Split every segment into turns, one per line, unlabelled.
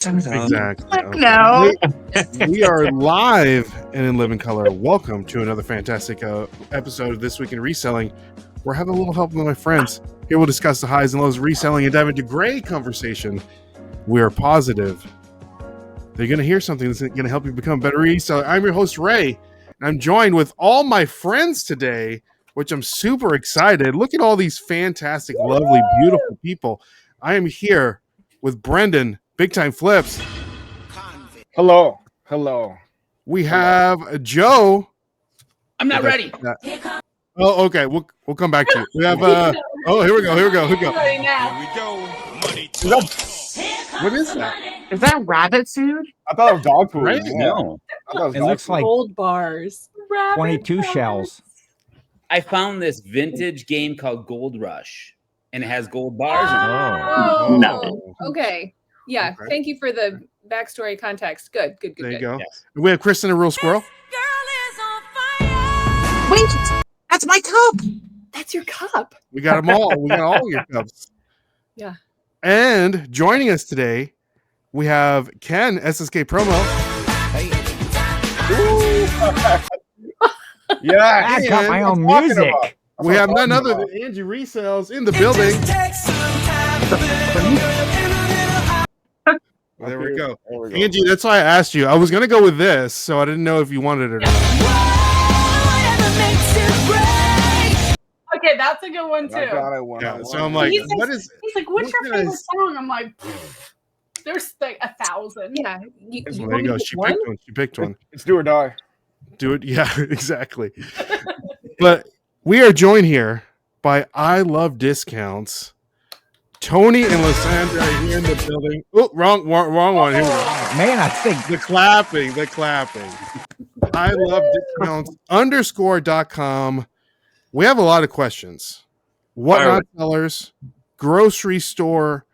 Exactly.
Heck no.
We are live and in living color. Welcome to another fantastic episode of This Week in Reselling. We're having a little help with my friends. Here we'll discuss the highs and lows of reselling and dive into great conversation. We are positive they're going to hear something that's going to help you become a better reseller. I'm your host, Ray, and I'm joined with all my friends today, which I'm super excited. Look at all these fantastic, lovely, beautiful people. I am here with Brendan, Big Time Flips.
Hello.
We have Joe.
I'm not ready.
Oh, okay. We'll come back to you. We have here we go.
Here we go.
What is that?
Is that rabbit food?
I thought it was dog food.
Right?
Yeah.
No,
I thought
it looks like
Gold bars.
22 shells.
I found this vintage game called Gold Rush, and it has gold bars in it.
Oh,
No.
okay. Yeah.
Okay.
Thank you for the backstory context. Good.
There you
Good.
go.
Yes.
We have Kristen, a real squirrel.
Wait, that's my cup.
That's your cup.
We got them all. We got all your cups.
Yeah.
And joining us today, we have Ken, SSK Promo.
Yeah.
I got my own
Talking
music.
about.
We have none other than Angie Resells in the building. There we go.
There we go.
Angie, that's why I asked you. I was going to go with this, so I didn't know if you wanted it or not.
Okay, that's a good one too.
I got it one.
Yeah, so I'm like,
He's
what is...
He's like, "What's
what
your
can I
favorite
s-
song?" I'm like, "There's like 1,000."
Yeah.
Well, there you go. She picked one. She picked one.
It's do or die.
Do it. Yeah, exactly. But we are joined here by I Love Discounts. Tony and Lysandra are here in the building. Oh, wrong one. Here we go.
Man, I think
The clapping. I Love Discounts _.com. We have a lot of questions. Whatnot sellers, grocery store,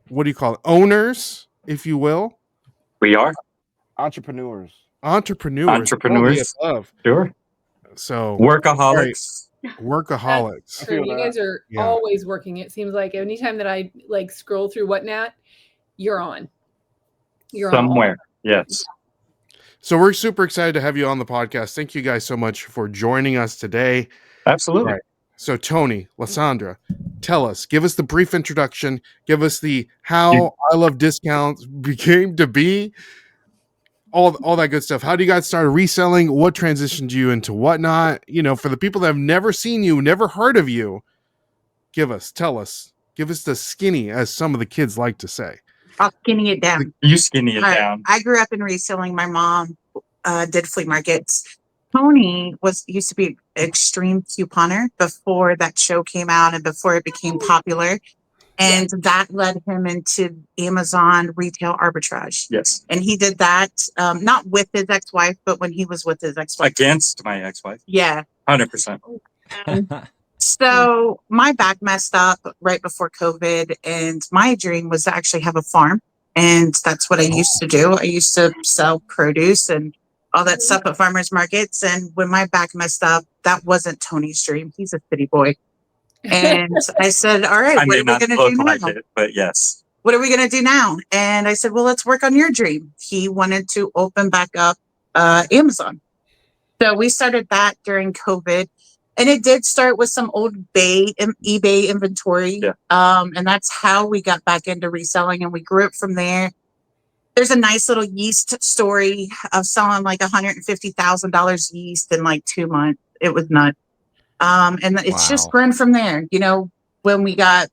what do you call it? Owners, if you will.
We are
Entrepreneurs.
Entrepreneurs.
Entrepreneurs.
All the above.
sure
So
workaholics.
workaholics.
True. You
feel
guys are
Yeah.
always working. It seems like anytime that I like scroll through Whatnot, you're on. You're
Somewhere. Yes.
So we're super excited to have you on the podcast. Thank you guys so much for joining us today.
Absolutely.
Right. So Tony, Lysandra, tell us, give us the brief introduction, give us the how I Love Discounts became to be, all that good stuff. How do you guys start reselling? What transitioned you into Whatnot? You know, for the people that have never seen you, never heard of you, tell us, give us the skinny, as some of the kids like to say.
I'll skinny it down.
You skinny it
All right.
down.
I grew up in reselling. My mom did flea markets. Tony used to be an extreme couponer before that show came out and before it became popular. And that led him into Amazon retail arbitrage.
Yes.
And he did that not with his ex-wife, but when he was with his ex-wife.
Against my ex-wife.
Yeah.
100%.
So my back messed up right before COVID, and my dream was to actually have a farm. And that's what I used to do. I used to sell produce and all that stuff at farmers markets. And when my back messed up, that wasn't Tony's dream. He's a city boy. And I said, all right,
I
what
may
are we
not
going to
look
do
like
now?
it, but yes.
What are we going to do now? And I said, well, let's work on your dream. He wanted to open back up Amazon. So we started that during COVID. And it did start with some old eBay inventory.
Yeah.
And that's how we got back into reselling. And we grew it from there. There's a nice little yeast story of selling like $150,000 yeast in like 2 months. It was nuts. And it's just grown from there. You know, when we got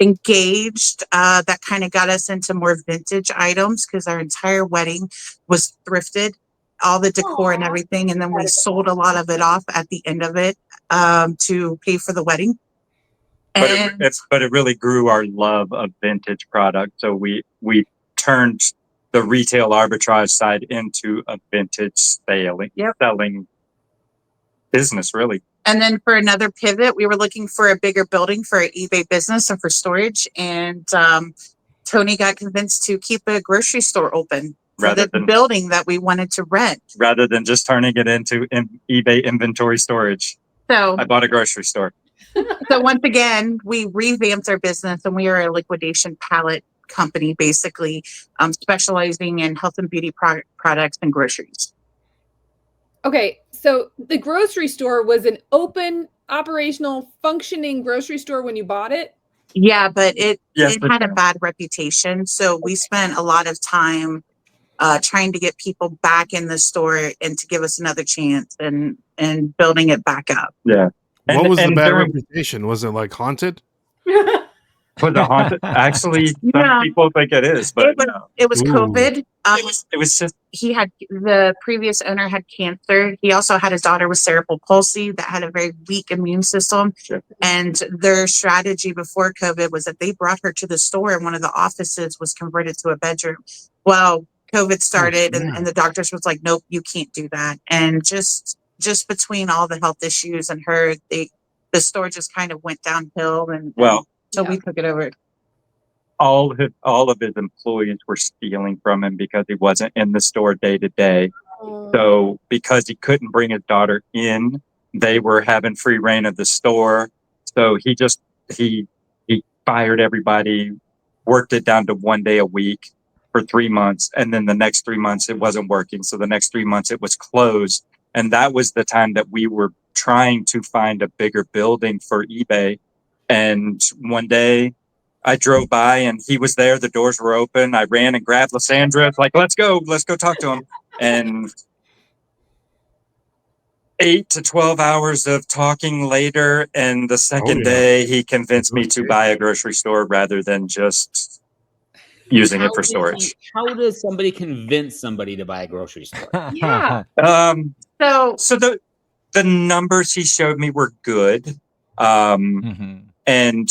engaged, that kind of got us into more vintage items because our entire wedding was thrifted, all the decor and everything. And then we sold a lot of it off at the end of it to pay for the wedding.
But
And
it really grew our love of vintage product. So we turned the retail arbitrage side into a vintage selling business, really.
And then for another pivot, we were looking for a bigger building for our eBay business and for storage. And Tony got convinced to keep a grocery store open for the building that we wanted to rent.
Rather than just turning it into eBay inventory storage.
So
I bought a grocery store.
So once again, we revamped our business and we are a liquidation pallet company, basically, specializing in health and beauty products and groceries.
Okay, so the grocery store was an open, operational, functioning grocery store when you bought it?
Yeah, but it
Yes,
had a bad reputation. So we spent a lot of time trying to get people back in the store and to give us another chance and building it back up.
Yeah.
What was the bad
during-
reputation? Was it like haunted?
Was it haunted? Actually, some
Yeah.
people think it is, but no.
It was
Ooh.
COVID.
It was just
The previous owner had cancer. He also had his daughter with cerebral palsy that had a very weak immune system.
Sure.
And their strategy before COVID was that they brought her to the store and one of the offices was converted to a bedroom. Well, COVID started and the doctors was like, nope, you can't do that. And just between all the health issues and her, the store just kind of went downhill so we took it over.
all of his employees were stealing from him because he wasn't in the store day to day. So because he couldn't bring his daughter in, they were having free reign of the store. So he fired everybody, worked it down to 1 day a week for 3 months. And then the next 3 months it wasn't working. So the next 3 months it was closed. And that was the time that we were trying to find a bigger building for eBay. And one day I drove by and he was there. The doors were open. I ran and grabbed Lysandra. It's like, let's go talk to him. And 8 to 12 hours of talking later. And the second day he convinced me to buy a grocery store rather than just using it for storage.
How does somebody convince somebody to buy a grocery store?
Yeah.
So
The numbers he showed me were good. And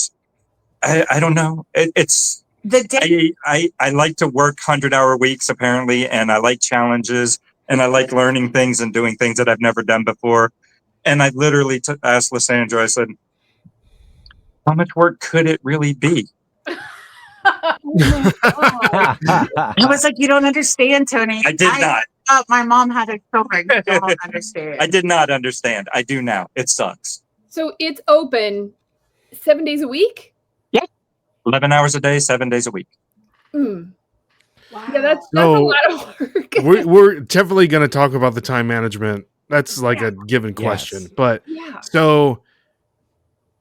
I don't know. It's
the day
I like to work 100-hour weeks apparently, and I like challenges, and I like learning things and doing things that I've never done before. And I literally asked Lysandra, I said, how much work could it really be?
I was like, you don't understand, Tony.
I did not.
My mom had a children. I don't understand.
I did not understand. I do now. It sucks.
So it's open 7 days a week?
11 hours a day, 7 days a week.
Mm.
Wow.
Yeah, that's a
So,
lot of work.
we're definitely going to talk about the time management. That's like a given question.
Yes.
But
Yeah.
so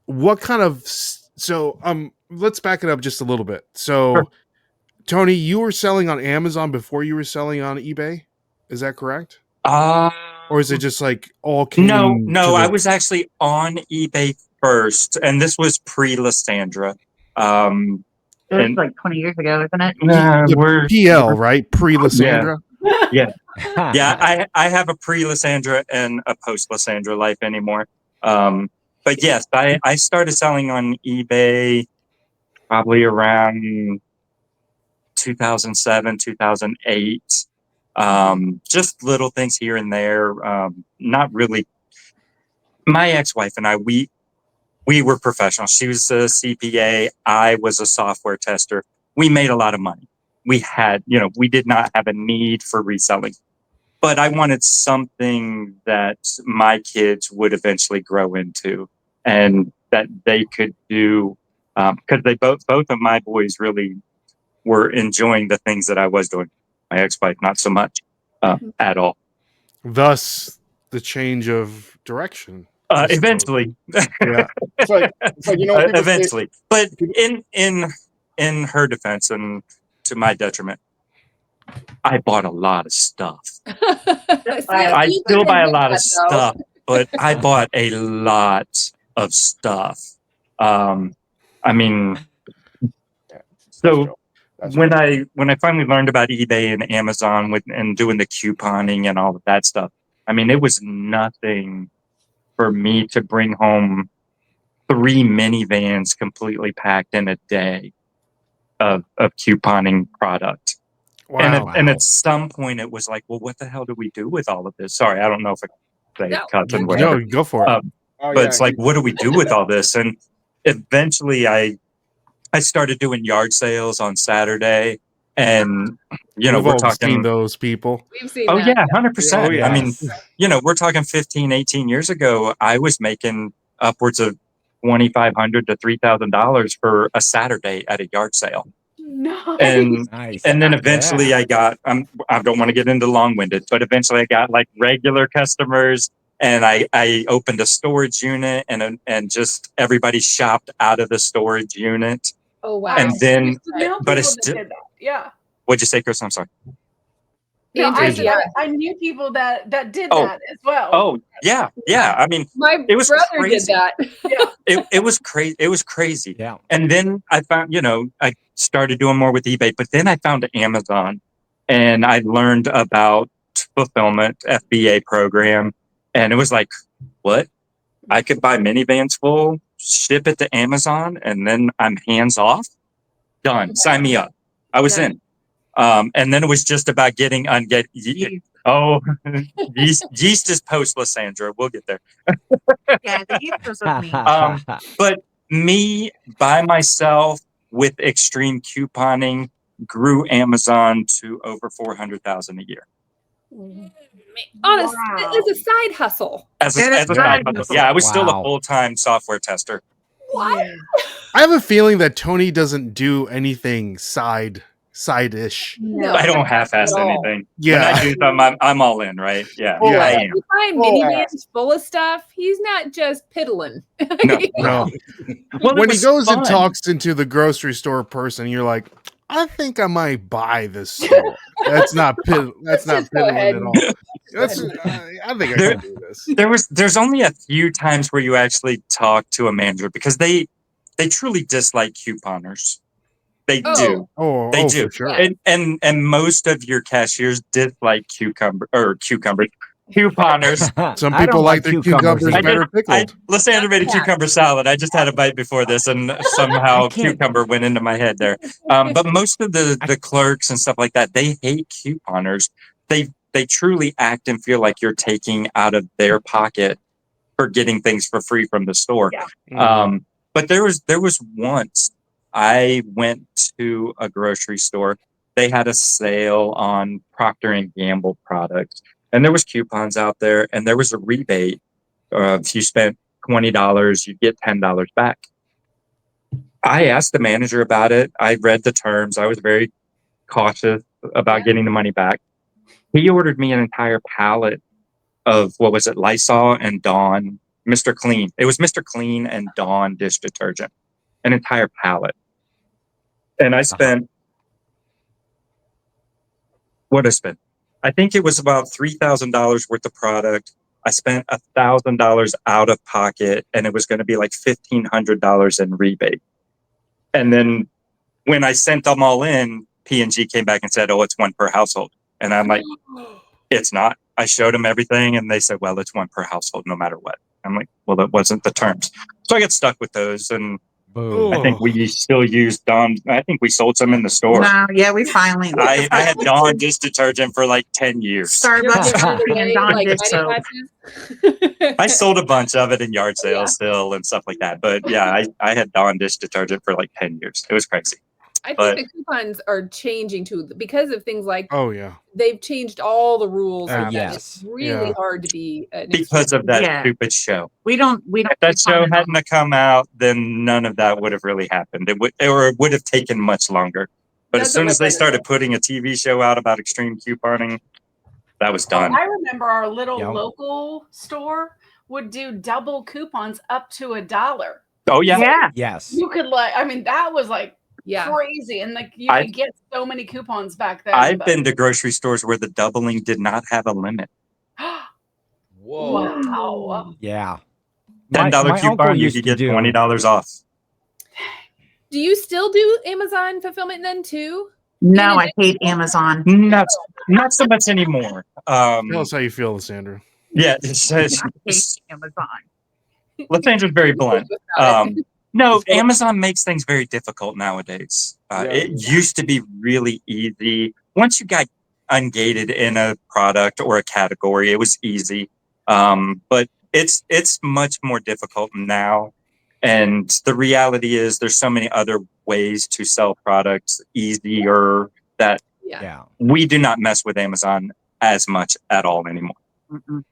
what kind of let's back it up just a little bit. So
Sure.
Tony, you were selling on Amazon before you were selling on eBay. Is that correct? Or is it just like all came
No, I was actually on eBay first, and this was pre-Lysandra.
It was
and-
like 20 years ago, isn't it?
we're
PL, right? Pre-Lysandra.
Yeah. I have a pre-Lysandra and a post-Lysandra life anymore. But yes, I started selling on eBay probably around 2007, 2008. Just little things here and there. Not really. My ex-wife and I, we were professionals. She was a CPA. I was a software tester. We made a lot of money. We had, we did not have a need for reselling, but I wanted something that my kids would eventually grow into and that they could do, because both of my boys really were enjoying the things that I was doing. My ex-wife, not so much at all.
Thus, the change of direction.
Eventually,
Yeah.
It's like people say-
eventually. But in her defense, and to my detriment, I bought a lot of stuff. I still buy a lot of stuff, but I bought a lot of stuff. I mean, so
That's
when I finally learned about eBay and Amazon and doing the couponing and all of that stuff, I mean, it was nothing for me to bring home 3 minivans completely packed in a day of couponing product.
Wow.
And at some point it was like, well, what the hell do we do with all of this? Sorry, I don't know if I say
No.
cuts and whatever.
No, go for it.
But it's like, what do we do with all this? And eventually I started doing yard sales on Saturday, and
We've
we're
all
talking
seen those people.
We've seen
Oh
that.
yeah, 100%.
Oh, yeah.
I mean, we're talking 15, 18 years ago, I was making upwards of $2,500 to $3,000 for a Saturday at a yard sale.
No.
And
Nice.
and then eventually I got I don't want to get into long-winded, but eventually I got like regular customers, and I opened a storage unit, and just everybody shopped out of the storage unit.
Oh wow.
And then,
Know
but
people
it's
that
still,
did that. Yeah.
what'd you say, Chris? I'm sorry.
No,
Andrew, yeah.
I knew people that did
Oh.
that as well.
Oh yeah. I mean,
My
it was
brother
crazy.
did that.
It was crazy. It was crazy.
Yeah.
And then I found, I started doing more with eBay, but then I found Amazon, and I learned about fulfillment FBA program. And it was like, what? I could buy minivans full, ship it to Amazon, and then I'm hands off. Done. Sign me up. I was in. And then it was just about getting Oh, yeast is post Lysandra. We'll get there.
Yeah, the yeast was with me.
But me by myself with extreme couponing grew Amazon to over 400,000 a year.
Honest,
Wow.
as a side hustle.
As a
That is
side
right.
hustle. Yeah, I was still a
Wow.
full-time software tester.
What?
I have a feeling that Tony doesn't do anything side-ish.
No.
I don't half-ass
At all.
anything.
Yeah.
When I do something, I'm all in, right? Yeah,
Yeah.
I
If
am.
you find
Oh,
minivans full of stuff, he's not just piddling.
No.
No.
Well, it
When he
was
goes and
fun.
talks into the grocery store person, you're like, I think I might buy this store. That's not
Let's just go
piddling
ahead
at
and-
all. That's, I think I can do this.
There's only a few times where you actually talk to a manager because they truly dislike couponers. They
Oh.
do.
Oh,
They
oh,
do.
for sure.
Yeah.
And most of your cashiers dislike couponers.
Some
I
people
don't
like their cucumbers
either.
better pickled.
Lysandra made a cucumber salad. I just had a bite before this, and somehow
I can't-
cucumber went into my head there. But most of the clerks and stuff like that, they hate couponers. They truly act and feel like you're taking out of their pocket for getting things for free from the store.
Yeah.
But there was once I went to a grocery store. They had a sale on Procter and Gamble products, and there was coupons out there, and there was a rebate. If you spent $20, you get $10 back. I asked the manager about it. I read the terms. I was very cautious about getting the money back. He ordered me an entire pallet of, what was it, Lysol and Dawn, Mr. Clean. It was Mr. Clean and Dawn dish detergent, an entire pallet. And I spent, what I spent? I think it was about $3,000 worth of product. I spent $1,000 out of pocket, and it was going to be like $1,500 in rebate. And then when I sent them all in, P&G came back and said, "Oh, it's one per household." And I'm like, "It's not." I showed them everything, and they said, "Well, it's one per household, no matter what." I'm like, "Well, that wasn't the terms." So I got stuck with those, and
Boom.
I think we still use Dawn. I think we sold some in the store.
No, yeah, we finally.
I had Dawn dish detergent for like 10 years.
Starbucks and Dawn
like
dish
money
soap.
patches.
I sold a bunch of it in yard sales still and stuff like that. But yeah, I had Dawn dish detergent for like 10 years. It was crazy.
I think
But-
the coupons are changing too because of things like
Oh, yeah.
they've changed all the rules. and
Yes.
It's really
Yeah.
hard to be an
Because of that
Yeah.
stupid show.
We don't.
If that show hadn't have come out, then none of that would have really happened. It would have taken much longer. But as
That's
soon
what
as they
my
started putting a TV show out about extreme couponing, that was done.
I remember our little
Yep.
local store would do double coupons up to $1.
Oh yeah.
Yeah.
Yes.
You could that was like
Yeah.
crazy, and like you
I-
could get so many coupons back then.
I've
but-
been to grocery stores where the doubling did not have a limit.
Whoa.
Wow.
Yeah.
$10
my uncle
coupon, you
used
could
to
get
do-
$20 off.
Do you still do Amazon fulfillment then too?
No, I hate Amazon.
Not so much anymore.
Tell us how you feel, Lysandra.
Yeah,
I hate Amazon.
Lysandra's very blunt. No, Amazon makes things very difficult nowadays. It used to be really easy. Once you got ungated in a product or a category, it was easy. But it's much more difficult now. And the reality is there's so many other ways to sell products easier that
Yeah.
we do not mess with Amazon as much at all anymore.
Mm-mm.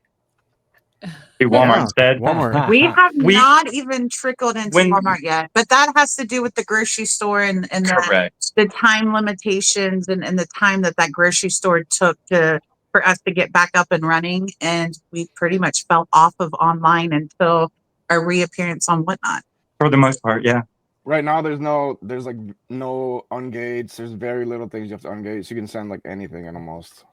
Do Walmart
Yeah,
instead.
Walmart.
We have
We-
not even trickled into
when-
Walmart yet, but that has to do with the grocery store and
Correct.
the time limitations and the time that grocery store took for us to get back up and running. And we pretty much fell off of online until our reappearance on Whatnot.
For the most part, yeah.
Right now, there's like no ungates. There's very little things you have to ungate. So you can send like anything and almost.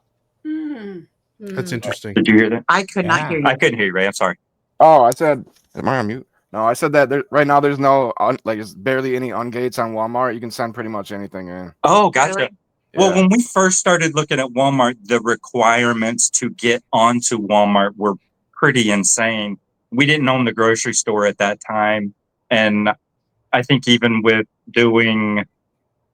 That's interesting.
Did you hear that?
I could not
Yeah.
hear you.
I couldn't hear you, Ray. I'm sorry.
Oh, I said, am I on mute? No, I said that right now there's no there's barely any ungates on Walmart. You can send pretty much anything in.
Oh, gotcha.
Really?
Well,
Yeah.
when we first started looking at Walmart, the requirements to get onto Walmart were pretty insane. We didn't own the grocery store at that time. And I think even with doing,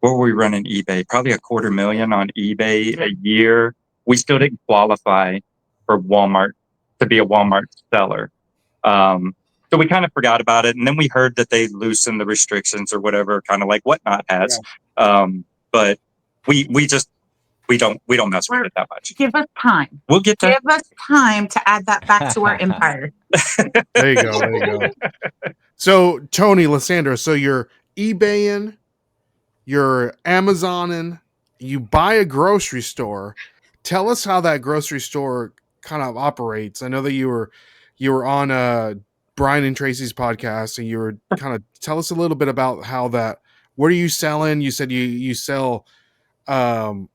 what were we running eBay? Probably $250,000 on eBay a year. We still didn't qualify for Walmart to be a Walmart seller. So we kind of forgot about it. And then we heard that they loosened the restrictions or whatever, kind of like Whatnot has. But we don't mess with it that much.
Give us time.
We'll get there.
Give us time to add that back to our empire.
There you go. There you go. So, Tony, Lysandra, so you're eBaying, you're Amazoning, you buy a grocery store. Tell us how that grocery store kind of operates. I know that you were on Brian and Tracy's podcast, and you were kind of tell us a little bit about how that. What are you selling? You said you sell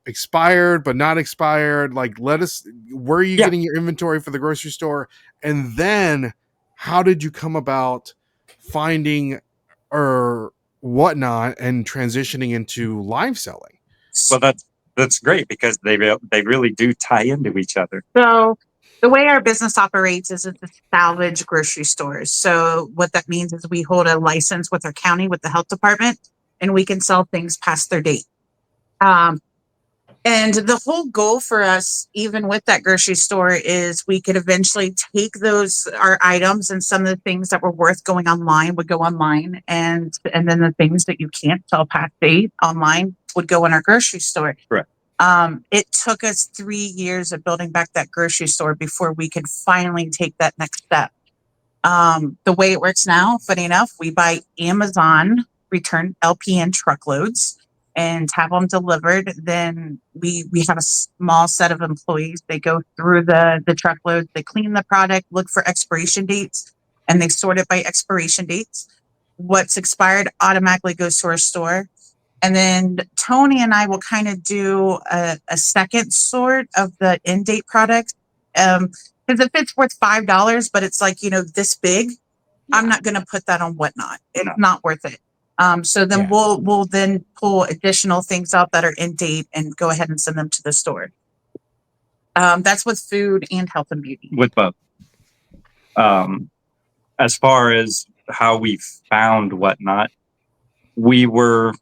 expired but not expired. Like, let us. Where are you getting your inventory for the grocery store? And then, how did you come about finding or Whatnot and transitioning into live selling?
Well, that's great because they really do tie into each other.
So the way our business operates is it's a salvage grocery stores. So what that means is we hold a license with our county, with the health department, and we can sell things past their date. And the whole goal for us, even with that grocery store, is we could eventually take our items, and some of the things that were worth going online would go online, and then the things that you can't sell past date online would go in our grocery store.
Right.
It took us 3 years of building back that grocery store before we could finally take that next step. The way it works now, funny enough, we buy Amazon return LPN truckloads and have them delivered. Then we have a small set of employees. They go through the truckloads, they clean the product, look for expiration dates, and they sort it by expiration dates. What's expired automatically goes to our store. And then Tony and I will kind of do a second sort of the end date products. Because if it's worth $5, but it's like, this big, I'm not going to put that on Whatnot. It's not worth it. So then we'll then pull additional things out that are in date and go ahead and send them to the store. That's with food and health and beauty.
With both. As far as how we found Whatnot, we were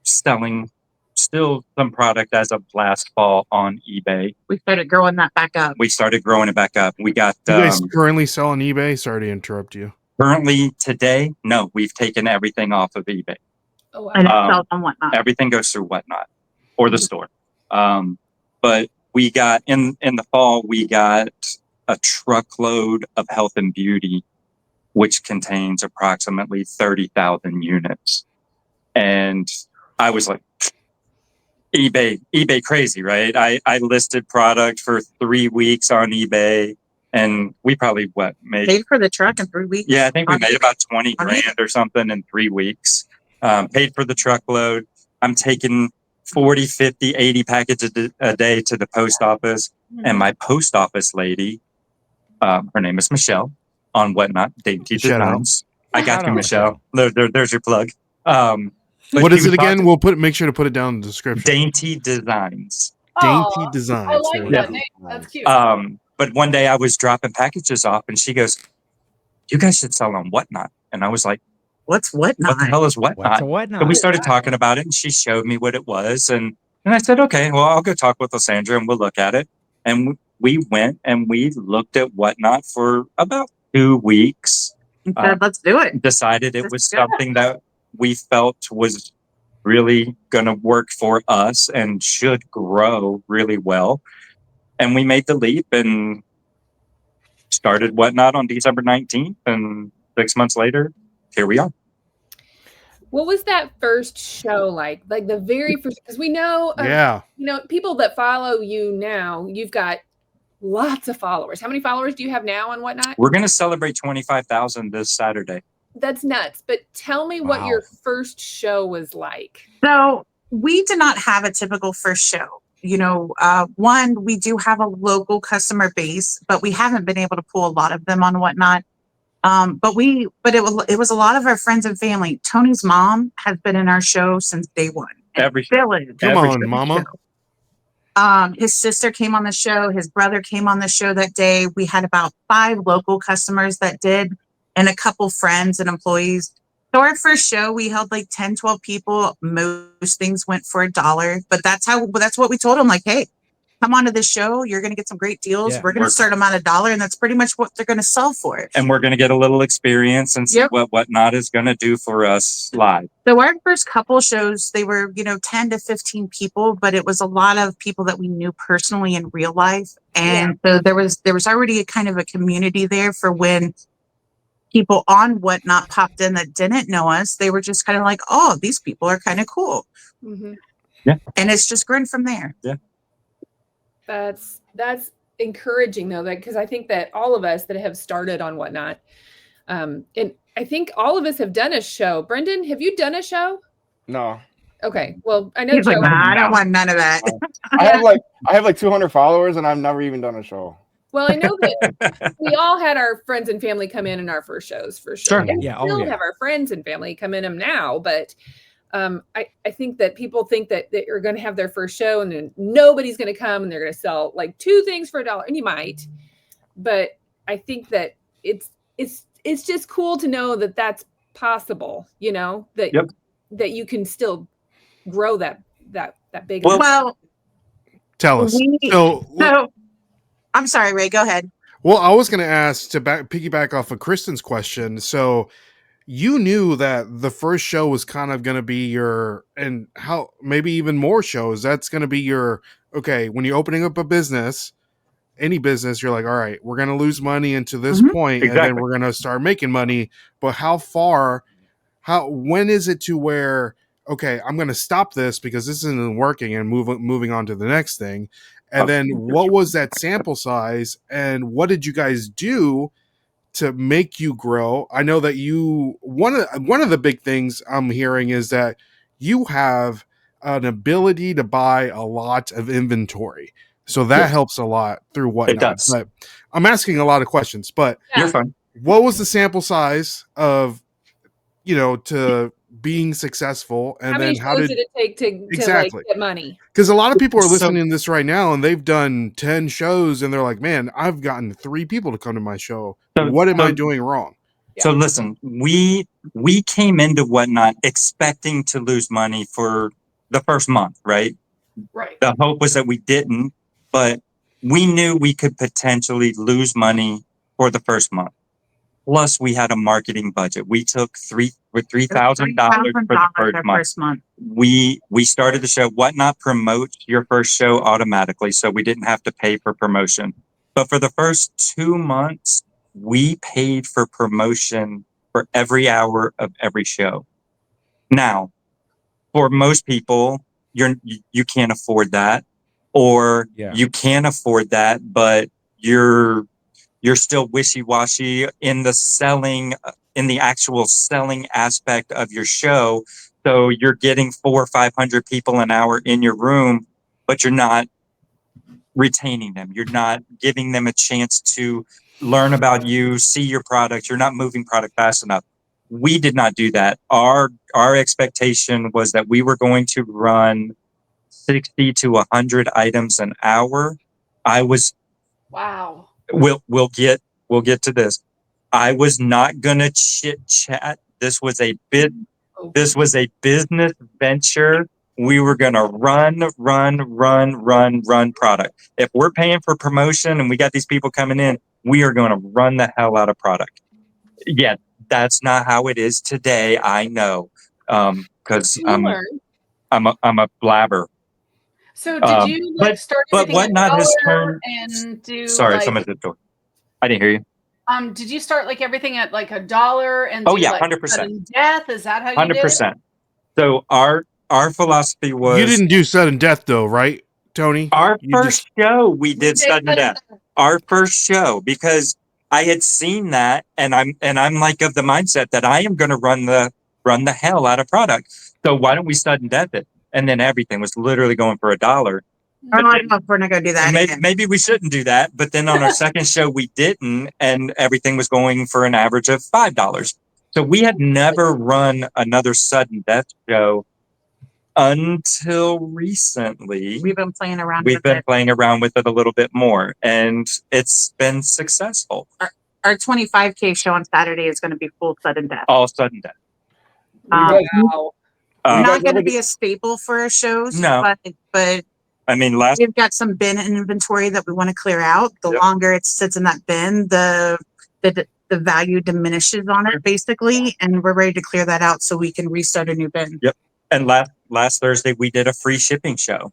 selling still some product as of last fall on eBay.
We started growing that back up.
We started growing it back up. We got
You guys currently sell on eBay? Sorry to interrupt you.
currently today. No, we've taken everything off of eBay.
Oh, wow.
And it sells on Whatnot.
Everything goes through Whatnot or the store. But we got in the fall, we got a truckload of health and beauty, which contains approximately 30,000 units. And I was like, eBay crazy, right? I listed product for 3 weeks on eBay, and we probably made
Paid for the truck in 3 weeks.
Yeah, I think we made about 20
on
grand or something in 3 weeks. Paid for the truckload. I'm taking 40, 50, 80 packages a day to the post office. And my post office lady, her name is Michelle, on Whatnot, Dainty
Shout out.
Designs. I got
Shout
you,
out,
Michelle. There's your plug.
What is it again? We'll make sure to put it down in the description.
Dainty Designs.
Dainty
Aw,
Designs.
I like
There we
that
go.
name. That's cute.
But one day I was dropping packages off, and she goes, "You guys should sell on Whatnot." And I was like,
What's
"What the
Whatnot?
hell is
What's
Whatnot?"
a Whatnot?
So we started talking about it, and she showed me what it was, and I said, "Okay, well, I'll go talk with Lysandra, and we'll look at it." And we went and we looked at Whatnot for about 2 weeks.
And said, let's do it.
Decided it
That's
was
good.
something that we felt was really going to work for us and should grow really well. And we made the leap and started Whatnot on December 19th, and 6 months later, here we are.
What was that first show like? Like the very first, because we know,
Yeah.
you know, people that follow you now, you've got lots of followers. How many followers do you have now and whatnot?
We're going to celebrate 25,000 this Saturday.
That's nuts. But tell me what
Wow.
your first show was like.
So we did not have a typical first show. You know, one, we do have a local customer base, but we haven't been able to pull a lot of them on Whatnot. But it was a lot of our friends and family. Tony's mom has been in our show since day one.
Every show.
Still is.
Come
Every
on,
show.
mama.
His sister came on the show. His brother came on the show that day. We had about 5 local customers that did, and a couple friends and employees. So our first show, we held like 10, 12 people. Most things went for $1, but that's what we told them. Like, hey, come on to this show. You're going to get some great deals.
Yeah.
We're going to start them at $1, and that's pretty much what they're going to sell for it.
And we're going to get a little experience and see
Yep.
what Whatnot is going to do for us live.
So our first couple shows, they were, 10 to 15 people, but it was a lot of people that we knew personally in real life. And so there was already a kind of a community there for when people on Whatnot popped in that didn't know us. They were just kind of like, oh, these people are kind of cool.
Mm-hmm.
And it's just grown from there.
That's encouraging though, that because I think that all of us that have started on Whatnot, and I think all of us have done a show. Brendan, have you done a show?
No.
Okay, well I know
He's like,
Joe.
nah, I don't want none of that.
I have like 200 followers, and I've never even done a show.
Well, I know that we all had our friends and family come in our first shows for sure.
Sure.
And
Yeah,
we
oh,
still
yeah.
have our friends and family come in them now, but I think that people think that you're going to have their first show and then nobody's going to come and they're going to sell like 2 things for $1, and you might, but I think that it's just cool to know that that's possible. You know that
Yep.
that you can still grow that big.
Well,
Tell us.
so I'm sorry, Ray, go ahead.
Well, I was going to ask to piggyback off of Kristen's question. So you knew that the first show was kind of going to be your, and how maybe even more shows, that's going to be your, okay, when you're opening up a business, any business, you're like, all right, we're going to lose money into this point, and then
Exactly.
we're going to start making money. But when is it to where, okay, I'm going to stop this because this isn't working and moving on to the next thing. And then what was that sample size and what did you guys do to make you grow? I know that one of the big things I'm hearing is that you have an ability to buy a lot of inventory. So that helps a lot through Whatnot.
It does.
But I'm asking a lot of questions, but
You're fine.
what was the sample size of, to being successful? And
how
then
many shows did it take to
Exactly.
like get money?
Because a lot of people are
So-
listening to this right now and they've done 10 shows and they're like, man, I've gotten 3 people to come to my show. What am I doing wrong?
So listen, we came into Whatnot expecting to lose money for the first month, right?
Right.
The hope was that we didn't, but we knew we could potentially lose money for the first month. Plus, we had a marketing budget. We took $3,000 for the first month. We started the show. Whatnot promotes your first show automatically, so we didn't have to pay for promotion. But for the first 2 months, we paid for promotion for every hour of every show. Now, for most people, you can't afford that, or you can afford that, but you're still wishy-washy in the actual selling aspect of your show. So you're getting 400 or 500 people an hour in your room, but you're not retaining them. You're not giving them a chance to learn about you, see your product. You're not moving product fast enough. We did not do that. Our expectation was that we were going to run 60 to 100 items an hour.
Wow.
We'll get to this. I was not gonna chit chat. This was a business venture. We were gonna run product. If we're paying for promotion and we got these people coming in, we are gonna run the hell out of product. Yeah, that's not how it is today. I know, because I'm a blabber.
So did you start
but
everything at
Whatnot has
$1
turned.
and do
Sorry,
like,
someone's at the door. I didn't hear you.
Did you start like everything at like $1 and
Oh,
do,
yeah,
like,
100%.
sudden death? Is that how you did it?
100%. So our philosophy was
You didn't do sudden death though, right, Tony?
our
You
first show. We did
did
sudden
sudden
death. Our first show, because I had seen that, and I'm like of the mindset that I am going to run the hell out of product. So why don't we sudden death it? And then everything was literally going for $1.
I don't know if we're not gonna do that
Maybe,
again.
maybe we shouldn't do that. But then on our second show, we didn't, and everything was going for an average of $5. So we had never run another sudden death show until recently.
We've been playing around
We've
with
been
it.
playing around with it a little bit more, and it's been successful.
Our 25K show on Saturday is gonna be full sudden death.
All sudden death.
Wow.
Not gonna be a staple for our shows,
No.
but
I mean,
we've got some bin inventory that we want to clear out. The
Yep.
longer it sits in that bin, the value diminishes on it basically, and we're ready to clear that out so we can restart a new bin.
Yep. And last Thursday we did a free shipping show,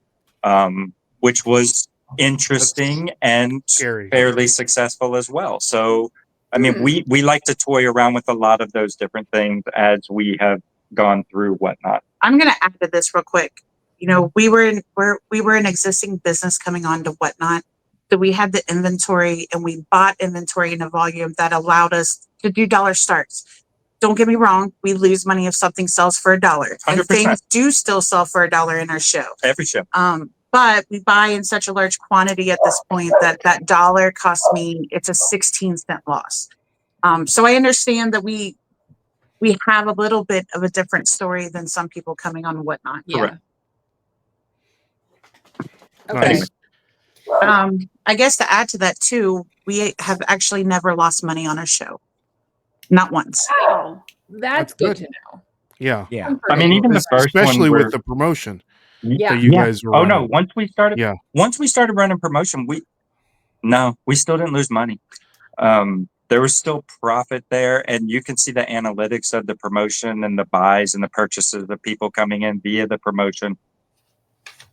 which was interesting and
Scary.
fairly successful as well. So, I mean, we like to toy around with a lot of those different things as we have gone through whatnot.
I'm gonna add to this real quick. You know, we were an existing business coming on to Whatnot. So we had the inventory and we bought inventory in a volume that allowed us to do dollar starts. Don't get me wrong, we lose money if something sells for $1. And
100%.
things do still sell for $1 in our show.
Every show.
But we buy in such a large quantity at this point that dollar costs me, it's a 16-cent loss. So I understand that we have a little bit of a different story than some people coming on Whatnot.
Yeah.
Correct.
Okay.
I guess to add to that too, we have actually never lost money on our show. Not once.
Wow.
That's
That's
good
good.
to know.
Yeah.
I mean, even the first
Especially
one
with the promotion
Yeah.
that you guys were
Oh no!
running.
Once we started running promotion, we still didn't lose money. There was still profit there, and you can see the analytics of the promotion and the buys and the purchases of people coming in via the promotion.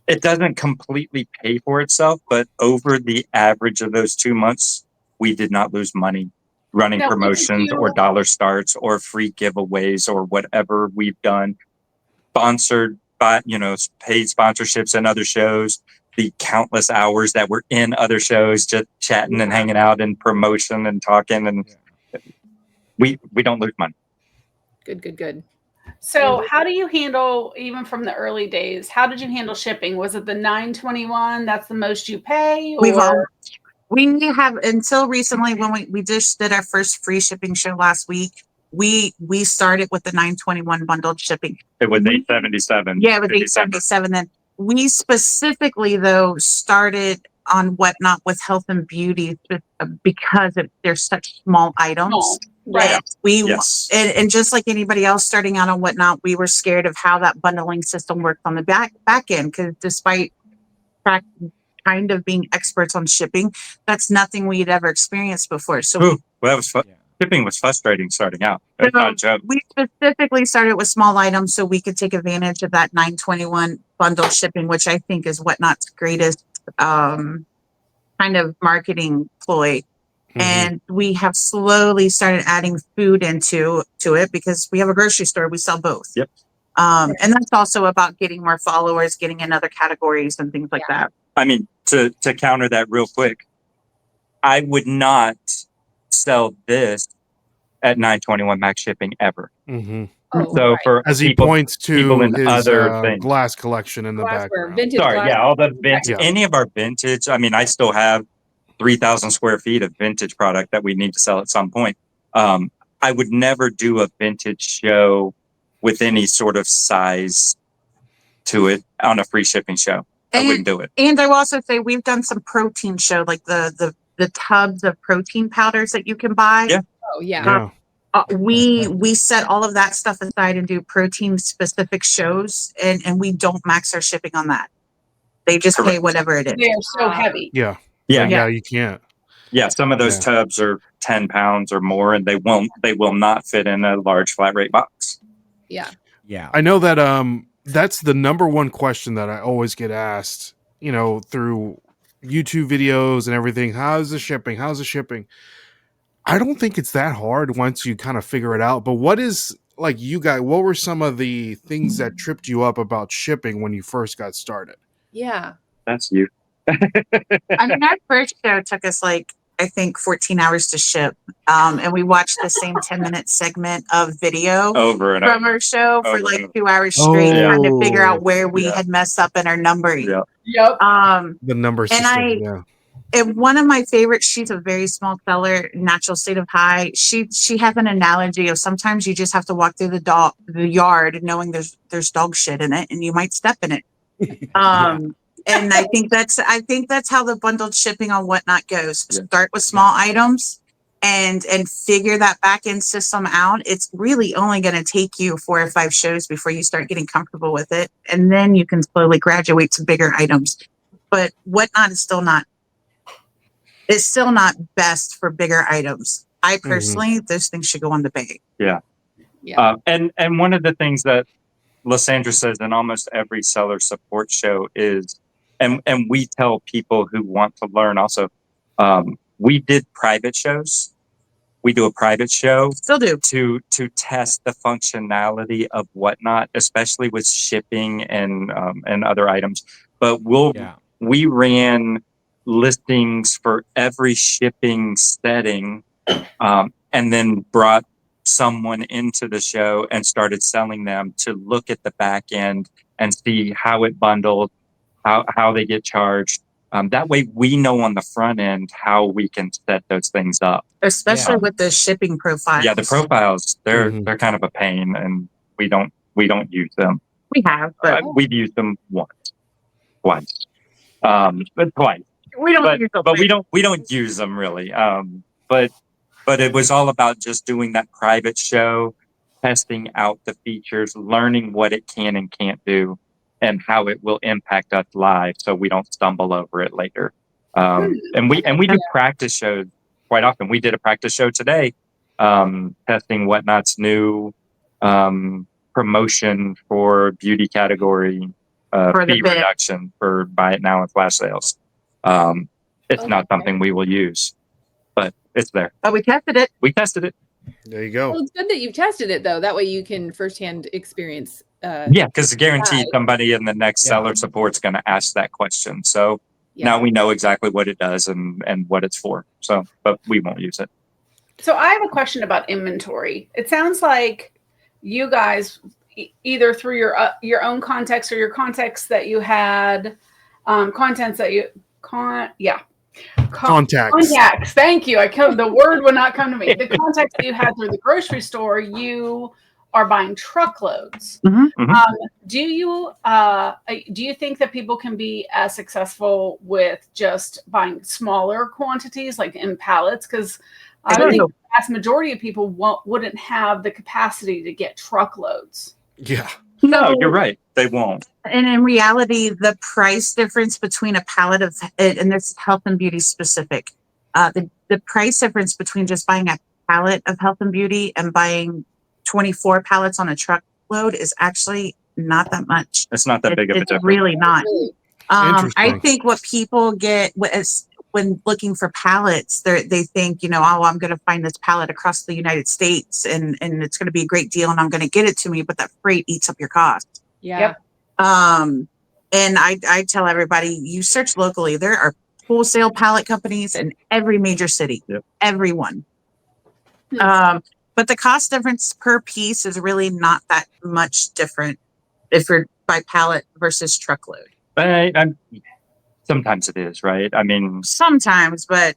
It doesn't completely pay for itself, but over the average of those 2 months, we did not lose money running
Now,
promotions or dollar starts or free giveaways or whatever we've done. Sponsored by, paid sponsorships and other shows, the countless hours that we're in other shows, just chatting and hanging out and promotion and talking. And we don't lose money.
Good.
So how do you handle, even from the early days, how did you handle shipping? Was it the $9.21? That's the most you pay?
We have until recently when we just did our first free shipping show last week. We started with the $9.21 bundled shipping.
It was $8.77.
Yeah, it was $8.77. Then we specifically though started on Whatnot with health and beauty because they're such small items.
Right.
And just like anybody else starting out on Whatnot, we were scared of how that bundling system worked on the back end, because despite kind of being experts on shipping, that's nothing we had ever experienced before. So
that was fun. Shipping was frustrating starting out. That's not a joke.
We specifically started with small items so we could take advantage of that $9.21 bundle shipping, which I think is Whatnot's greatest kind of marketing ploy. And we have slowly started adding food into it because we have a grocery store. We sell both.
Yep.
And that's also about getting more followers, getting in other categories and things like that.
I mean, to counter that real quick, I would not sell this at $9.21 max shipping ever. So for
as he
people,
points
people
to
in
his
other things.
glass collection in the
Glassware,
background.
vintage
Sorry,
glass.
all the vintage,
Yeah.
any of our vintage. I mean, I still have 3,000 square feet of vintage product that we need to sell at some point. I would never do a vintage show with any sort of size to it on a free shipping show. I wouldn't do it.
And I will also say we've done some protein show, like the tubs of protein powders that you can buy.
Yeah.
Oh yeah.
We set all of that stuff aside and do protein specific shows, and we don't max our shipping on that. They just pay whatever it is.
They're so heavy.
Yeah, you can't.
Yeah, some of those tubs are 10 pounds or more, and they will not fit in a large flat rate box.
Yeah.
I know that that's the number one question that I always get asked, through YouTube videos and everything. How's the shipping? I don't think it's that hard once you kind of figure it out. But what is like you guys? What were some of the things that tripped you up about shipping when you first got started?
Yeah.
That's you.
I mean, our first show took us like, I think 14 hours to ship. And we watched the same 10-minute segment of video
Over and
from
over.
our show for
Over
like
and
2 hours straight,
Oh.
trying to figure out where we
Yeah.
had messed up in our numbering.
Yeah.
Yep.
The number system.
I- And one of my favorites, she's a very small seller, Natural State of High. She has an analogy of sometimes you just have to walk through the yard knowing there's dog shit in it and you might step in it. And I think that's how the bundled shipping on Whatnot goes.
Yeah.
Start with small items and figure that back end system out. It's really only going to take you 4 or 5 shows before you start getting comfortable with it. And then you can slowly graduate to bigger items. But Whatnot is still not best for bigger items. I personally, those things should go on the bag.
Yeah.
And one of the things that Lysandra says in almost every seller support show is, and we tell people who want to learn also, we did private shows. We do a private show
Still do.
to test the functionality of Whatnot, especially with shipping and other items. But we ran listings for every shipping setting, and then brought someone into the show and started selling them to look at the back end and see how it bundled, how they get charged. That way we know on the front end how we can set those things up.
Especially with the shipping profiles.
Yeah, the profiles, they're kind of a pain, and we don't use them.
We have, but
We've used them twice. But twice.
we don't use them.
But we don't use them really. But it was all about just doing that private show, testing out the features, learning what it can and can't do, and how it will impact us live, so we don't stumble over it later. And we do practice shows quite often. We did a practice show today, testing Whatnot's new promotion for beauty category fee reduction for buy it now and flash sales. It's not something we will use, but it's there.
But we tested it.
We tested it.
There you go.
Well, it's good that you've tested it though. That way you can firsthand experience.
Yeah, because guaranteed somebody in the next seller support's going to ask that question. So now we know exactly what it does and what it's for. So, but we won't use it.
So I have a question about inventory. It sounds like you guys, either through your own context or your context that you had, contents that you contacts. Thank you. The word would not come to me. The contacts that you had through the grocery store, you are buying truckloads. Do you think that people can be as successful with just buying smaller quantities, like in pallets? Because I would think the vast majority of people wouldn't have the capacity to get truckloads.
Yeah.
No, you're right. They won't.
And in reality, the price difference between a pallet of, and this is health and beauty specific, the price difference between just buying a pallet of health and beauty and buying 24 pallets on a truckload is actually not that much.
It's not that big of a difference.
It's really not. I
Interesting.
think what people get when looking for pallets, they think, I'm going to find this pallet across the United States and it's going to be a great deal and I'm going to get it to me, but that freight eats up your cost.
Yeah.
And I tell everybody, you search locally. There are wholesale pallet companies in every major city.
Yep.
Everyone. But the cost difference per piece is really not that much different if you're by pallet versus truckload.
Sometimes it is, right? I mean,
Sometimes, but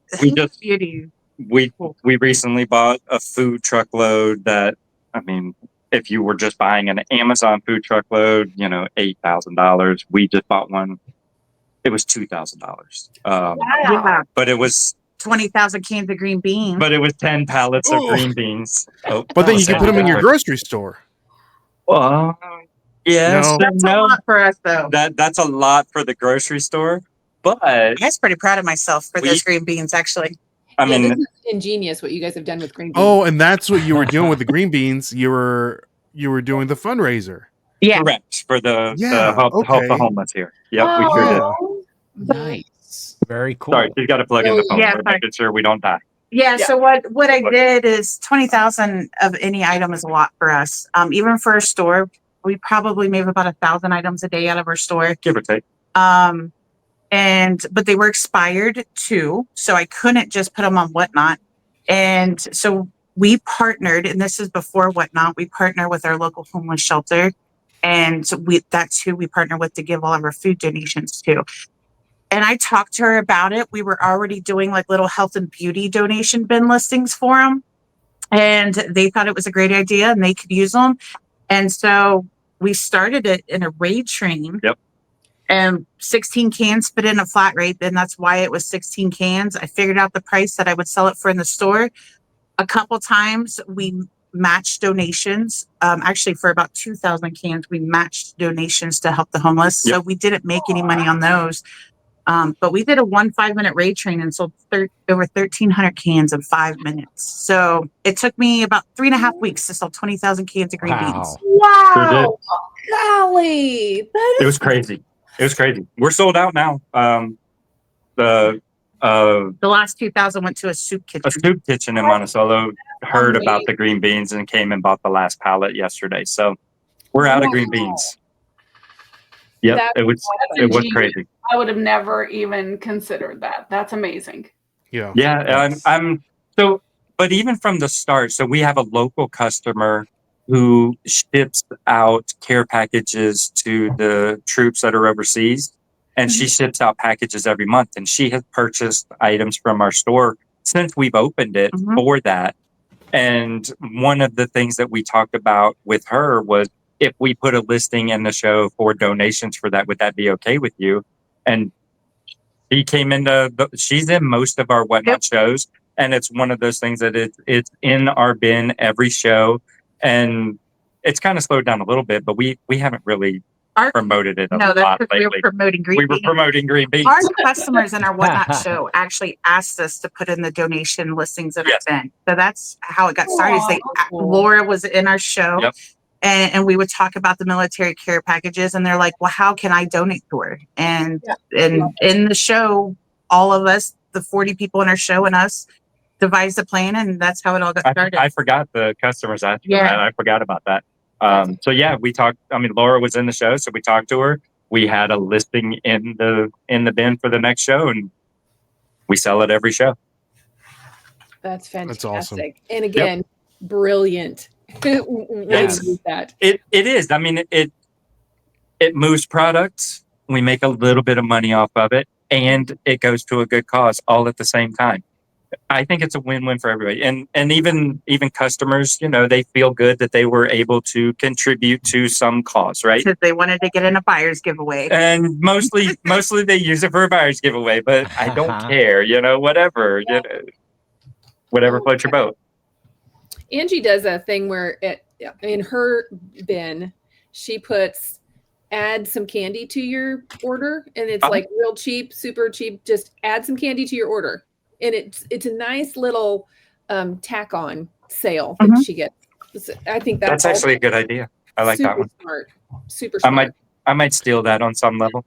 beauty.
We recently bought a food truckload that, I mean, if you were just buying an Amazon food truckload, $8,000. We just bought one. It was $2,000.
Yeah.
But it was
20,000 cans of green beans.
But it was 10 pallets of green beans. Oh,
But then you can put them in your grocery store.
Well, yes,
No.
That's a lot for us, though.
That's a lot for the grocery store. But
I was pretty proud of myself for those green beans, actually.
I mean,
this is ingenious what you guys have done with green beans.
Oh, and that's what you were doing with the green beans. You were doing the fundraiser.
Yeah.
correct for the
Yeah,
help
okay.
the homeless here. Yep, we sure did.
Nice.
Very cool.
Oh.
Sorry, you got to plug in the phone.
Yeah,
We're
sorry.
making sure we don't die.
Yeah,
Yeah.
so what I did is 20,000 of any item is a lot for us. Even for our store, we probably move about 1,000 items a day out of our store.
Give or take.
But they were expired too, so I couldn't just put them on Whatnot. And so we partnered, and this is before Whatnot, we partner with our local homeless shelter, and that's who we partner with to give all of our food donations to. And I talked to her about it. We were already doing like little health and beauty donation bin listings for them, and they thought it was a great idea and they could use them. And so we started it in a raid train.
Yep.
And 16 cans fit in a flat rate. Then that's why it was 16 cans. I figured out the price that I would sell it for in the store. A couple times we matched donations. Actually, for about 2,000 cans, we matched donations to help the homeless.
Yep.
So we didn't make any money on those. But we did a 5-minute raid train and sold over 1,300 cans in 5 minutes. So it took me about 3.5 weeks to sell 20,000 cans of green beans.
Wow.
Golly. That
It
is
was crazy. It was crazy. We're sold out now. The
last 2,000 went to a soup kitchen.
a soup kitchen in Monticello heard about the green beans and came and bought the last pallet yesterday. So we're out of green beans. Yep,
That's
it was
ingenious.
crazy.
I would have never even considered that. That's amazing.
Yeah.
Yeah, I'm so. But even from the start, so we have a local customer who ships out care packages to the troops that are overseas, and she ships out packages every month. And she has purchased items from our store since we've opened it for that. And one of the things that we talked about with her was, if we put a listing in the show for donations for that, would that be okay with you? And she came into she's in most of our Whatnot shows, and it's one of those things that it's in our bin every show, and it's kind of slowed down a little bit, but we haven't really promoted it a
No, that's
lot
because we were
lately.
promoting green
We were
beans.
promoting green beans.
Our customers in our Whatnot show actually asked us to put in the donation listings in
Yes.
our bin. So that's how it got started. Is
Cool.
Laura was in our show.
Yep.
And we would talk about the military care packages, and they're like, well, how can I donate to her? And in the show, all of us, the 40 people in our show and us, devised a plan, and that's how it all got started.
I forgot the customers asked for
Yeah.
that. I forgot about that. So yeah, we talked. I mean, Laura was in the show, so we talked to her. We had a listing in the bin for the next show, and we sell it every show.
That's fantastic.
That's awesome.
And again, brilliant.
Yes.
That.
It is. I mean, it moves products. We make a little bit of money off of it, and it goes to a good cause all at the same time. I think it's a win-win for everybody, and even customers. You know, they feel good that they were able to contribute to some cause, right?
Because they wanted to get in a buyer's giveaway.
And mostly they use it for a buyer's giveaway. But I don't care. You know, whatever. You know, whatever floats your boat.
Angie does a thing where in her bin, she puts add some candy to your order, and it's like real cheap, super cheap. Just add some candy to your order, and it's a nice little tack on sale that she gets. I think that's
actually a good idea. I like that one.
Smart. Super smart.
I might steal that on some level.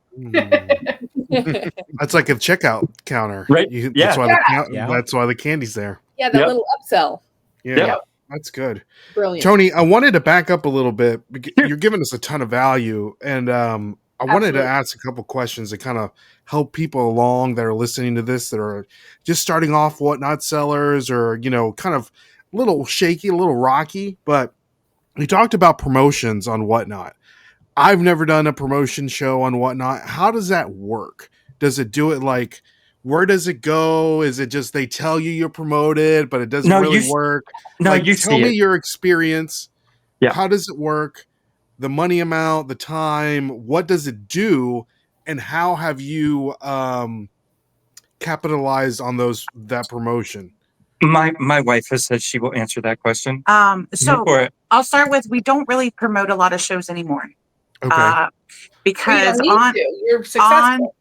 That's like a checkout counter,
right?
That's why the candy's there.
Yeah, that little upsell.
Yeah. That's good.
Brilliant.
Tony, I wanted to back up a little bit. You're giving us a ton of value. And I wanted to ask a couple questions to kind of help people along that are listening to this, that are just starting off Whatnot sellers, or, kind of a little shaky, a little rocky. But you talked about promotions on Whatnot. I've never done a promotion show on Whatnot. How does that work? Does it do it like, where does it go? Is it just they tell you you're promoted, but it doesn't really work?
No,
tell me your experience.
Yeah.
How does it work? The money amount, the time, what does it do? And how have you capitalized on that promotion?
My wife has said she will answer that question.
So I'll start with, we don't really promote a lot of shows anymore.
Okay.
Because
you're successful.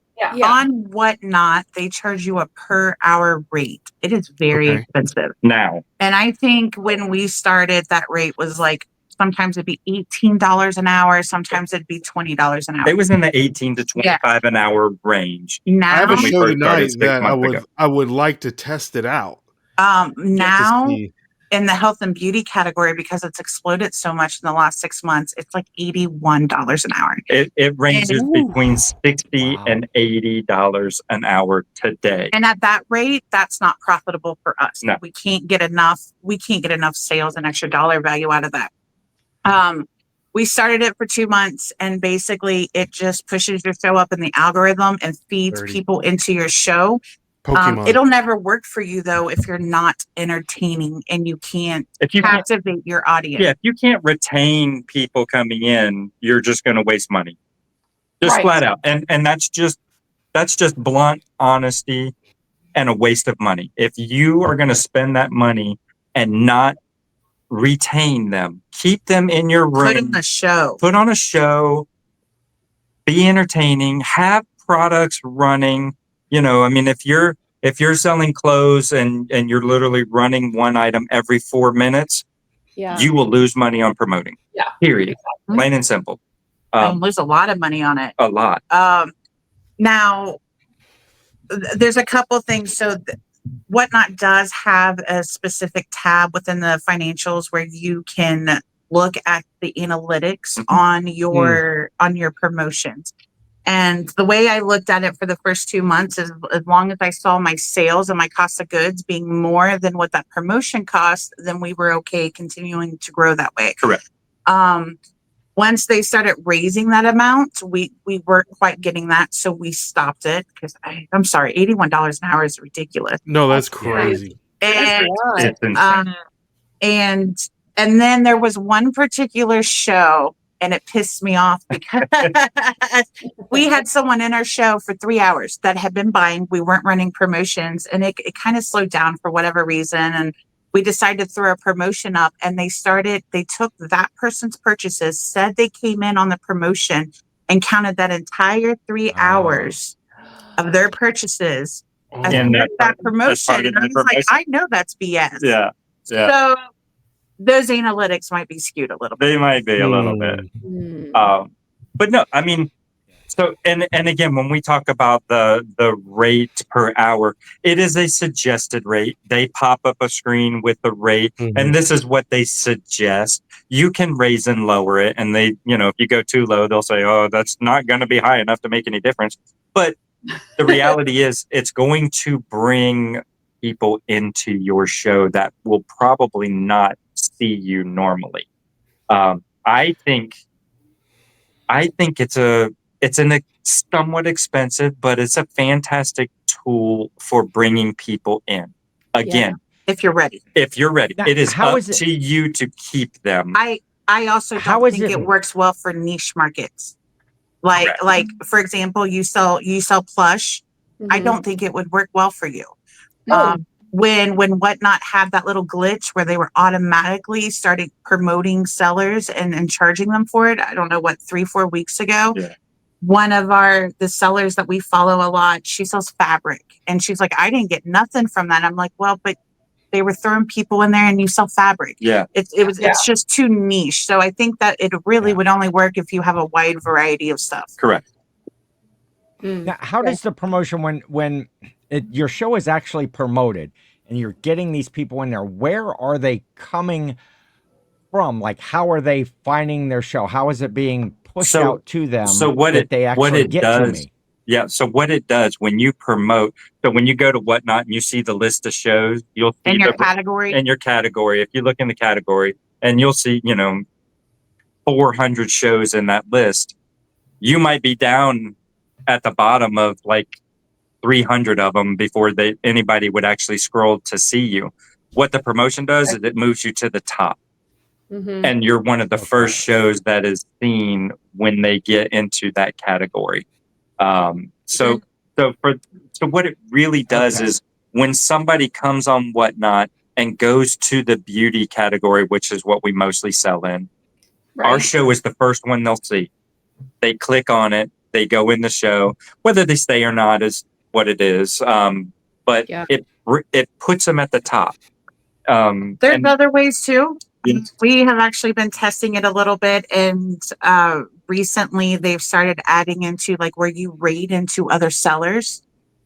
On Whatnot, they charge you a per hour rate. It is very expensive
now.
And I think when we started, that rate was like, sometimes it'd be $18 an hour. Sometimes it'd be $20 an hour.
It was in the 18 to 25 an hour range.
Now,
I have a show tonight that I would like to test it out.
Now
see.
in the health and beauty category, because it's exploded so much in the last 6 months, it's like $81 an hour.
It ranges
And-
between $60
Wow.
and $80 an hour today.
And at that rate, that's not profitable for us.
No.
We can't get enough sales and extra dollar value out of that. We started it for 2 months, and basically it just pushes your show up in the algorithm and feeds
30.
people into your show.
Pokemon.
It'll never work for you though if you're not entertaining and you can't
If you can't,
captivate your audience.
yeah, if you can't retain people coming in, you're just going to waste money, just
Right.
flat out. And that's just blunt honesty and a waste of money. If you are going to spend that money and not retain them, keep them in your
Put
room,
in the show.
put on a show, be entertaining, have products running. You know, I mean, if you're selling clothes and you're literally running one item every 4 minutes,
Yeah.
you will lose money on promoting.
Yeah.
Period. Plain and simple.
You'll lose a lot of money on it.
A lot.
Now, there's a couple things. So Whatnot does have a specific tab within the financials where you can look at the analytics on your promotions. And the way I looked at it for the first 2 months is as long as I saw my sales and my cost of goods being more than what that promotion cost, then we were okay continuing to grow that way.
Correct.
Once they started raising that amount, we weren't quite getting that, so we stopped it because I'm sorry, $81 an hour is ridiculous.
No, that's crazy.
And
It's insane.
and then there was one particular show, and it pissed me off because we had someone in our show for 3 hours that had been buying. We weren't running promotions, and it kind of slowed down for whatever reason. And we decided to throw a promotion up, and they took that person's purchases, said they came in on the promotion, and counted that entire 3 hours of their purchases as
And
that promotion. And I was like, I know that's BS.
Yeah. Yeah.
So those analytics might be skewed a little bit.
They might be a little bit. But no, I mean, so, and again, when we talk about the rate per hour, it is a suggested rate. They pop up a screen with the rate, and this is what they suggest. You can raise and lower it. And they, if you go too low, they'll say, oh, that's not going to be high enough to make any difference. But the reality is it's going to bring people into your show that will probably not see you normally. I think it's somewhat expensive, but it's a fantastic tool for bringing people in. Again,
If you're ready.
Now,
it is
how
up
is it-
to you to keep them.
I also
How
don't
is
think
it-
it works well for niche markets. Like
Correct.
like for example, you sell plush. I
Mhm.
don't think it would work well for you.
No.
When Whatnot had that little glitch where they were automatically starting promoting sellers and charging them for it. I don't know what 3-4 weeks ago.
Yeah.
One of the sellers that we follow a lot, she sells fabric, and she's like, I didn't get nothing from that. I'm like, well, but they were throwing people in there, and you sell fabric.
Yeah.
It's just too niche. So I think that it really would only work if you have a wide variety of stuff.
Correct.
Now, how does the promotion when your show is actually promoted and you're getting these people in there? Where are they coming from? Like, how are they finding their show? How is it being pushed out to them?
So what
that they actually get to me?
Yeah. So what it does when you promote, so when you go to Whatnot and you see the list of shows, you'll see
In your category.
in your category. If you look in the category and you'll see, 400 shows in that list, you might be down at the bottom of like 300 of them before anybody would actually scroll to see you. What the promotion does is it moves you to the top.
Mhm.
And you're one of the first shows that is seen when they get into that category. So what it really does is when somebody comes on Whatnot and goes to the beauty category, which is what we mostly sell in, our show is the first one they'll see. They click on it, they go in the show. Whether they stay or not is what it is. But it puts them at the top.
There's other ways too.
Yes.
We have actually been testing it a little bit, and recently they've started adding into like where you raid into other sellers.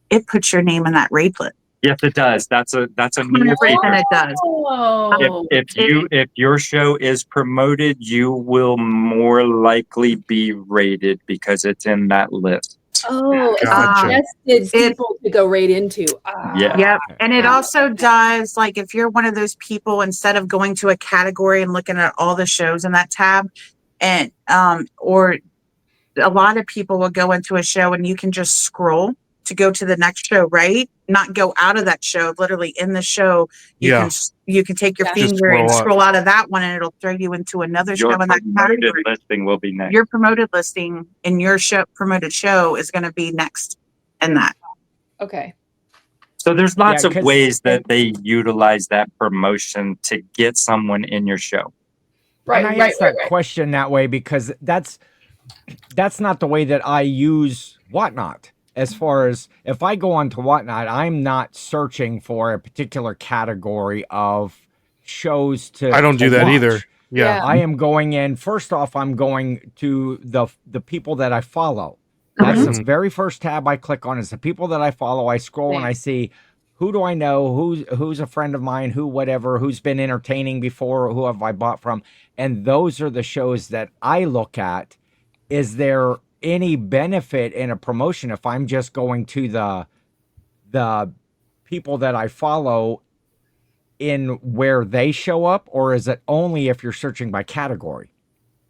It puts your name in that raid list.
Yes, it does. That's a new
100%
feature.
it does.
Oh,
If your show is promoted, you will more likely be rated because it's in that list.
Oh, it's
Gotcha.
suggested people to go right into.
Yeah.
Yep. And it also does, like, if you're one of those people, instead of going to a category and looking at all the shows in that tab, and or a lot of people will go into a show and you can just scroll to go to the next show, right? Not go out of that show. Literally in the show, you can take your finger and scroll out of that one, and it'll throw you into another show in that
promoted
category.
listing will be next.
Your promoted listing in your promoted show is going to be next in that.
Okay.
So there's lots of ways that they utilize that promotion to get someone in your show.
Right. And I asked that question that way because that's not the way that I use Whatnot. As far as if I go onto Whatnot, I'm not searching for a particular category of shows to.
I don't do that either. Yeah.
I am going in. First off, I'm going to the people that I follow. That's the very first tab I click on is the people that I follow. I scroll and I see who do I know, who's a friend of mine, who's been entertaining before, who have I bought from. And those are the shows that I look at. Is there any benefit in a promotion if I'm just going to the people that I follow in where they show up, or is it only if you're searching by category?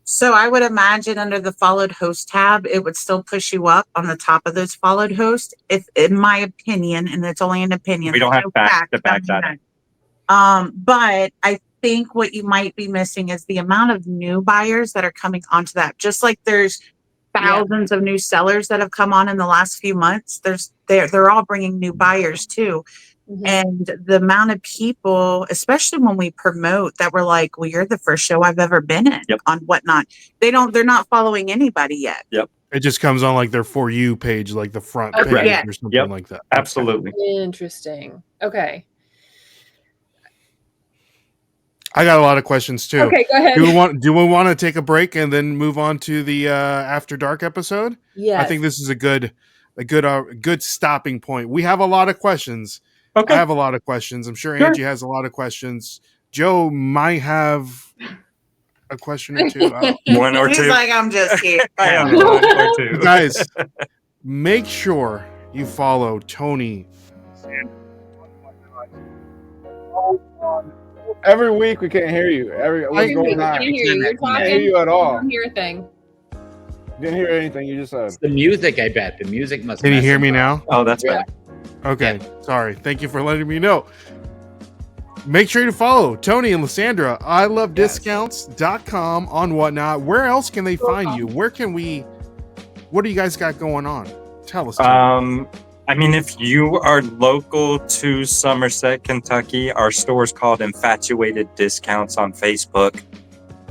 So I would imagine under the followed host tab, it would still push you up on the top of those followed hosts. If, in my opinion, and it's only an opinion,
we don't have facts to back that
up. But I think what you might be missing is the amount of new buyers that are coming onto that. Just like there's thousands of new sellers that have come on in the last few months. They're all bringing new buyers too. And the amount of people, especially when we promote, that we're like, well, you're the first show I've ever been in on Whatnot. They're not following anybody yet.
It just comes on like their For You page, like the front page or something like that.
Absolutely.
Interesting. Okay.
I got a lot of questions too.
Okay, go ahead.
Do we want to take a break and then move on to the After Dark episode?
Yes.
I think this is a good stopping point. We have a lot of questions.
Okay.
I have a lot of questions. I'm sure Angie has a lot of questions. Joe might have a question or two.
One or two.
He's like, I'm just here.
I am one or two.
Guys, make sure you follow Tony.
Every week we can't hear you. What's going on?
Can't hear you. You're talking.
Can't hear you at all.
I don't hear a thing.
Didn't hear anything you just said.
It's the music, I bet. The music must.
Can you hear me now?
Oh, that's better.
Okay, sorry. Thank you for letting me know. Make sure to follow Tony and Lysandra. ilovediscounts.com on Whatnot. Where else can they find you? What do you guys got going on? Tell us.
I mean, if you are local to Somerset, Kentucky, our store is called Infatuated Discounts on Facebook.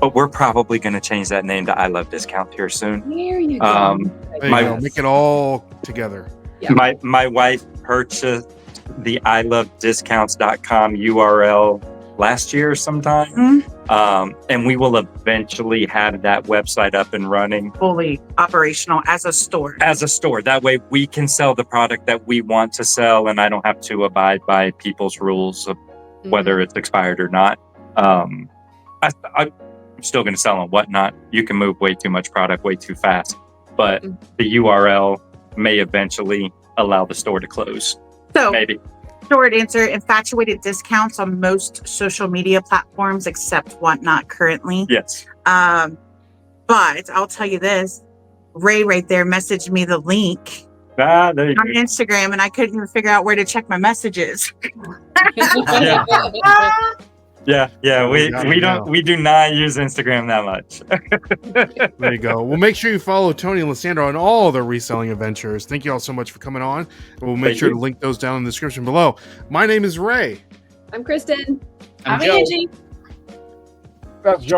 But we're probably going to change that name to I Love Discount here soon.
There you go.
There you go. Make it all together.
Yeah.
My wife purchased the ilovediscounts.com URL last year sometime. And we will eventually have that website up and running.
Fully operational as a store.
That way we can sell the product that we want to sell, and I don't have to abide by people's rules of whether it's expired or not. I'm still going to sell on Whatnot. You can move way too much product way too fast, but the URL may eventually allow the store to close.
So
maybe.
Short answer, Infatuated Discounts on most social media platforms except Whatnot currently.
Yes.
But I'll tell you this, Ray right there messaged me the link
there you
on
go.
Instagram, and I couldn't even figure out where to check my messages.
Yeah, we do not use Instagram that much.
There you go. Well, make sure you follow Tony and Lysandra on all their reselling adventures. Thank you all so much for coming on. And we'll make sure to link those down in the description below. My name is Ray.
I'm Kristen.
I'm
I'm
Joe.
Angie.
That's Joe.